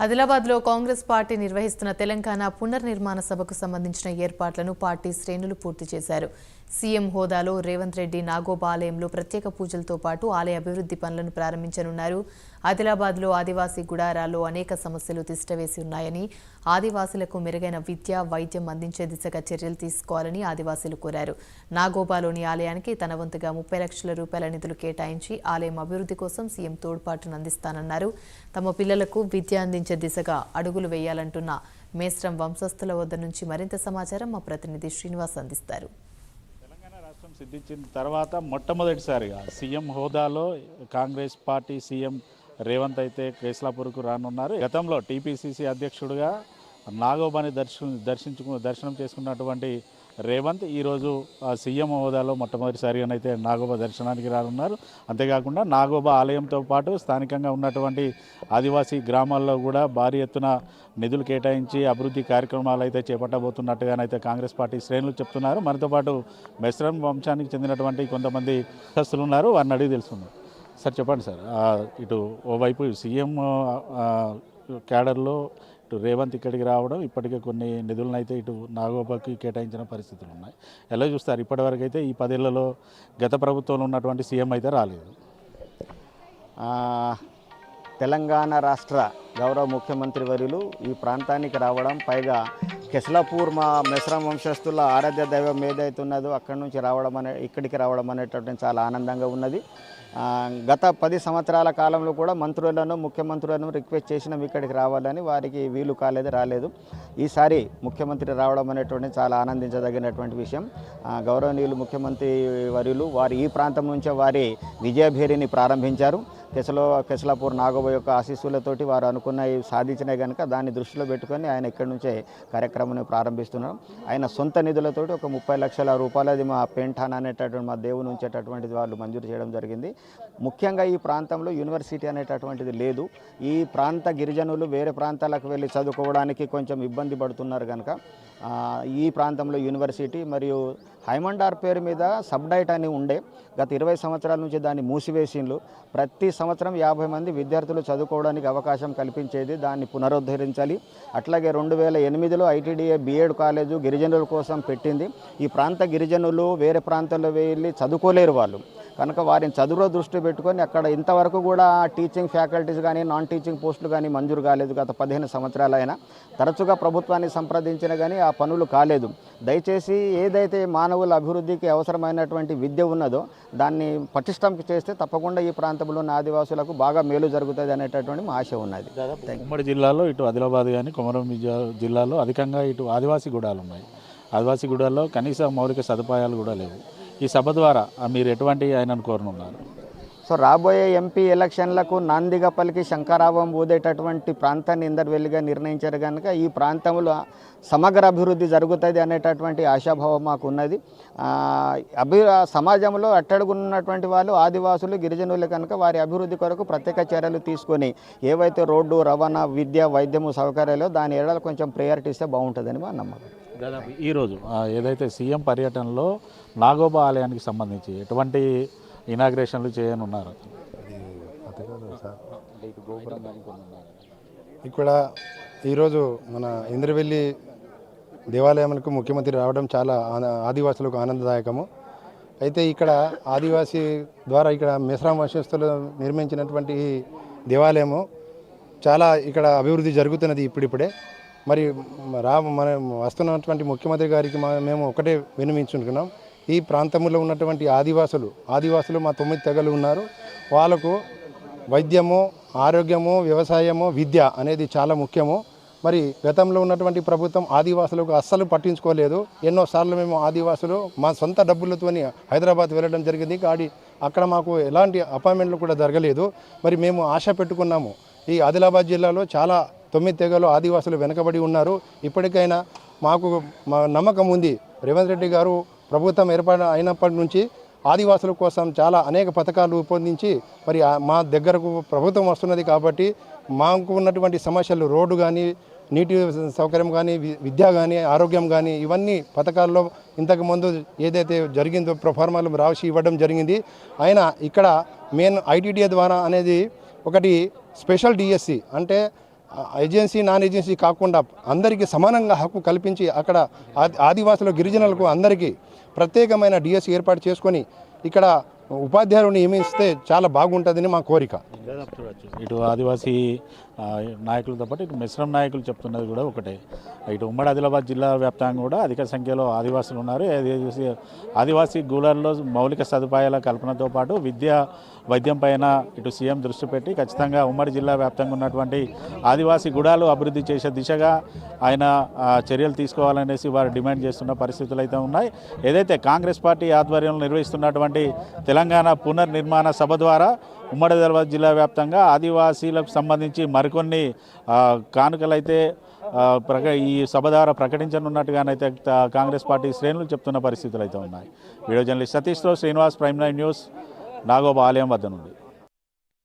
ఆదిలాబాద్లో కాంగ్రెస్ పార్టీ నిర్వహిస్తున్న తెలంగాణ పునర్నిర్మాణ సభకు సంబంధించిన ఏర్పాట్లను పార్టీ శ్రేణులు పూర్తి చేశారు. సీఎం హోదాలో రేవంత్ రెడ్డి నాగోబా ఆలయంలో ప్రత్యేక పూజలతో పాటు ఆలయ అభివృద్ధి పనులను ప్రారంభించనున్నారు. ఆదిలాబాద్లో ఆదివాసీ గుడారాల్లో అనేక సమస్యలు తిష్టవేసి ఉన్నాయని, ఆదివాసీలకు మెరుగైన విద్య, వైద్యం అందించే దిశగా చర్యలు తీసుకోవాలని ఆదివాసీలు కోరారు. నాగోబాలోని ఆలయానికి తన వంతుగా 30 లక్షల రూపాయల నిధులు కేటాయించి ఆలయం అభివృద్ధి కోసం సీఎం తోడ్పాటును అందిస్తానన్నారు. తమ పిల్లలకు విద్య అందించే దిశగా అడుగులు వేయాలంటున్న మేస్రం వంశస్థుల వద్ద నుంచి మరింత సమాచారం మా ప్రతినిధి శ్రీనివాస్ అందిస్తారు. తెలంగాణ రాష్ట్రం సిద్ధించిన తర్వాత మొట్టమొదటిసారిగా సీఎం హోదాలో కాంగ్రెస్ పార్టీ సీఎం రేవంత్ అయితే కేస్లాపూర్కు రానున్నారు. గతంలో టీపీసీసీ అధ్యక్షుడిగా నాగోబాని దర్శనం చేసుకున్నటువంటి రేవంత్ ఈరోజు సీఎం హోదాలో మొట్టమొదటిసారిగానైతే నాగోబా దర్శనానికి రానున్నారు. అంతేకాకుండా నాగోబా ఆలయంతో పాటు స్థానికంగా ఉన్నటువంటి ఆదివాసీ గ్రామాల్లో కూడా భారీ ఎత్తున నిధులు కేటాయించి అభివృద్ధి కార్యక్రమాలు అయితే చేపట్టబోతున్నట్టుగానైతే కాంగ్రెస్ పార్టీ శ్రేణులు చెప్తున్నారు. మనతో పాటు మెస్రం వంశానికి చెందినటువంటి కొంతమంది సభ్యులు ఉన్నారు, వారిని అడిగి తెలుసుకున్నారు. సార్ చెప్పండి సార్, ఇటు ఓవైపు సీఎం క్యాడర్లో ఇటు రేవంత్ ఇక్కడికి రావడం, ఇప్పటికే కొన్ని నిధులను అయితే ఇటు నాగోబాకి కేటాయించిన పరిస్థితులు ఉన్నాయి. ఎలా చూస్తారు? ఇప్పటివరకు అయితే ఈ 10 ఏళ్లలో గత ప్రభుత్వంలో ఉన్నటువంటి సీఎం అయితే రాలేదు. తెలంగాణ రాష్ట్ర గౌరవ ముఖ్యమంత్రి వర్యులు ఈ ప్రాంతానికి రావడం, పైగా కెస్లాపూర్ మా మెస్రం వంశస్థుల ఆరాధ్య దైవం ఏదైతే ఉన్నదో అక్కడి నుంచి ఇక్కడికి రావడం అనేటటువంటి చాలా ఆనందంగా ఉన్నది. గత 10 సంవత్సరాల కాలంలో కూడా మంత్రులను, ముఖ్యమంత్రులను రిక్వెస్ట్ చేసినాం ఇక్కడికి రావాలని, వారికి వీలు కాలేదు, రాలేదు. ఈసారి ముఖ్యమంత్రి రావడం అనేటువంటి చాలా ఆనందించదగినటువంటి విషయం. గౌరవనీయులు ముఖ్యమంత్రి వర్యులు వారు ఈ ప్రాంతం నుంచే వారి విజయభేరిని ప్రారంభించారు. కెస్లాపూర్ నాగోబా యొక్క ఆశీస్సులతోటి వారు అనుకున్నవి సాధించినాయి కనుక దాన్ని దృష్టిలో పెట్టుకొని ఆయన ఇక్కడి నుంచే కార్యక్రమాన్ని ప్రారంభిస్తున్నారు. ఆయన సొంత నిధులతోటి ఒక 30 లక్షల రూపాయలది మా పెంఠాన్ అనేటటువంటి మా దేవుని ఉంచేటటువంటిది వాళ్ళు మంజూరు చేయడం జరిగింది. ముఖ్యంగా ఈ ప్రాంతంలో యూనివర్సిటీ అనేటటువంటిది లేదు. ఈ ప్రాంత గిరిజనులు వేరే ప్రాంతాలకు వెళ్ళి చదువుకోవడానికి కొంచెం ఇబ్బంది పడుతున్నారు కనుక ఈ ప్రాంతంలో యూనివర్సిటీ మరియు హైమండార్ పేరు మీద సబ్డైట్ అని ఉండే, గత 20 సంవత్సరాల నుంచి దాన్ని మూసివేసిండ్లు. ప్రతి సంవత్సరం 50 మంది విద్యార్థులు చదువుకోవడానికి అవకాశం కల్పించేది, దాన్ని పునరుద్ధరించాలి. అట్లాగే 2008లో ఐటీడీఏ బీఎడ్ కాలేజు గిరిజనుల కోసం పెట్టింది. ఈ ప్రాంత గిరిజనులు వేరే ప్రాంతాల్లో వెళ్ళి చదువుకోలేరు వాళ్ళు కనుక వారిని చదువులో దృష్టి పెట్టుకొని అక్కడ ఇంతవరకు కూడా టీచింగ్ ఫ్యాకల్టీస్ కానీ నాన్ టీచింగ్ పోస్టులు కానీ మంజూరు కాలేదు. గత 15 సంవత్సరాలైనా తరచుగా ప్రభుత్వాన్ని సంప్రదించిన కానీ ఆ పనులు కాలేదు. దయచేసి ఏదైతే మానవుల అభివృద్ధికి అవసరమైనటువంటి విద్య ఉన్నదో దాన్ని పటిష్టం చేస్తే తప్పకుండా ఈ ప్రాంతంలో ఉన్న ఆదివాసులకు బాగా మేలు జరుగుతుంది అనేటటువంటి మా ఆశ ఉన్నది. ఉమ్మడి జిల్లాలో ఇటు ఆదిలాబాద్ కానీ కొమరం జిల్లాలో అధికంగా ఇటు ఆదివాసీ గూడాలు ఉన్నాయి. ఆదివాసీ గూడాల్లో కనీస మౌలిక సదుపాయాలు కూడా లేవు. ఈ సభ ద్వారా మీరు ఎటువంటి ఆయనను కోరనున్నారు? సో రాబోయే ఎంపీ ఎలక్షన్లకు నాందిగా పలికి శంకరావం ఊదేటటువంటి ప్రాంతాన్ని ఇందర్వెల్లిగా నిర్ణయించారు కనుక ఈ ప్రాంతంలో సమగ్ర అభివృద్ధి జరుగుతుంది అనేటటువంటి ఆశాభావం మాకు ఉన్నది. సమాజంలో అట్టడుగున్నటువంటి వాళ్ళు ఆదివాసులు, గిరిజనులు కనుక వారి అభివృద్ధి కొరకు ప్రత్యేక చర్యలు తీసుకొని ఏవైతే రోడ్డు, రవాణా, విద్య, వైద్యము సౌకర్యాలు దాని ఏడాది కొంచెం ప్రయారిటీ ఇస్తే బాగుంటుందని మా నమ్మకం. దాదాపు ఈరోజు ఏదైతే సీఎం పర్యటనలో నాగోబా ఆలయానికి సంబంధించి ఎటువంటి ఇనాగ్రేషన్లు చేయనున్నారు? ఇక్కడ ఈరోజు మన ఇంద్రవెల్లి దేవాలయాలకు ముఖ్యమంత్రి రావడం చాలా ఆదివాసులకు ఆనందదాయకము. అయితే ఇక్కడ ఆదివాసీ ద్వారా ఇక్కడ మెస్రాం వంశస్థులు నిర్మించినటువంటి దేవాలయము చాలా ఇక్కడ అభివృద్ధి జరుగుతున్నది ఇప్పుడిప్పుడే. మరి మనం వస్తున్నటువంటి ముఖ్యమంత్రి గారికి మేము ఒకటే విన్నవించుకుంటున్నాం, ఈ ప్రాంతంలో ఉన్నటువంటి ఆదివాసులు మా 9 తెగలు ఉన్నారు. వాళ్ళకు వైద్యము, ఆరోగ్యము, వ్యవసాయము, విద్య అనేది చాలా ముఖ్యము. మరి గతంలో ఉన్నటువంటి ప్రభుత్వం ఆదివాసులకు అస్సలు పట్టించుకోలేదు. ఎన్నోసార్లు మేము ఆదివాసులు మా సొంత డబ్బులతో హైదరాబాద్ వెళ్ళడం జరిగింది. అక్కడ మాకు ఎలాంటి అపాయింట్మెంట్లు కూడా జరగలేదు. మరి మేము ఆశ పెట్టుకున్నాము, ఈ ఆదిలాబాద్ జిల్లాలో చాలా 9 తెగలు ఆదివాసులు వెనుకబడి ఉన్నారు. ఇప్పటికైనా మాకు మా నమ్మకం ఉంది, రేవంత్ రెడ్డి గారు ప్రభుత్వం ఏర్పాటు అయినప్పటి నుంచి ఆదివాసుల కోసం చాలా అనేక పథకాలు రూపొందించి మరి మా దగ్గరకు ప్రభుత్వం వస్తున్నది కాబట్టి మాకు ఉన్నటువంటి సమస్యలు రోడ్డు కానీ, నీటి సౌకర్యం కానీ, విద్య కానీ, ఆరోగ్యం కానీ ఇవన్నీ పథకాల్లో ఇంతకుముందు ఏదైతే జరిగిందో ప్రొఫార్మాలు రాసి ఇవ్వడం జరిగింది. అయినా ఇక్కడ మెయిన్ ఐటీడీఏ ద్వారా అనేది ఒకటి స్పెషల్ డిఎస్సి అంటే ఏజెన్సీ నాన్ ఏజెన్సీ కాకుండా అందరికీ సమానంగా హక్కు కల్పించి అక్కడ ఆదివాసుల గిరిజనులకు అందరికీ ప్రత్యేకమైన డిఎస్సి ఏర్పాటు చేసుకొని ఇక్కడ ఉపాధ్యాయులను నియమిస్తే చాలా బాగుంటుందని మా కోరిక. ఇటు ఆదివాసీ నాయకులతో పాటు ఇటు మిశ్రమ నాయకులు చెప్తున్నది కూడా ఒకటే. ఇటు ఉమ్మడి ఆదిలాబాద్ జిల్లా వ్యాప్తంగా కూడా అధిక సంఖ్యలో ఆదివాసులు ఉన్నారు. ఆదివాసీ గూడల్లో మౌలిక సదుపాయాల కల్పనతో పాటు వైద్యం పైన ఇటు సీఎం దృష్టి పెట్టి ఖచ్చితంగా ఉమ్మడి జిల్లా వ్యాప్తంగా ఉన్నటువంటి ఆదివాసీ గూడాలు అభివృద్ధి చేసే దిశగా ఆయన చర్యలు తీసుకోవాలనేసి వారు డిమాండ్ చేస్తున్న పరిస్థితులు అయితే ఉన్నాయి. ఏదైతే కాంగ్రెస్ పార్టీ ఆధ్వర్యంలో నిర్వహిస్తున్నటువంటి తెలంగాణ పునర్నిర్మాణ సభ ద్వారా ఉమ్మడి ఆదిలాబాద్ జిల్లా వ్యాప్తంగా ఆదివాసీలకు సంబంధించి మరికొన్ని కానుకలైతే ఈ సభ ద్వారా ప్రకటించనున్నట్టుగానైతే కాంగ్రెస్ పార్టీ శ్రేణులు చెప్తున్న పరిస్థితులు అయితే ఉన్నాయి. వీడియో జర్నలిస్ట్ సతీష్తో శ్రీనివాస్, ప్రైమ్9 న్యూస్, నాగోబా ఆలయం వద్ద నుండి.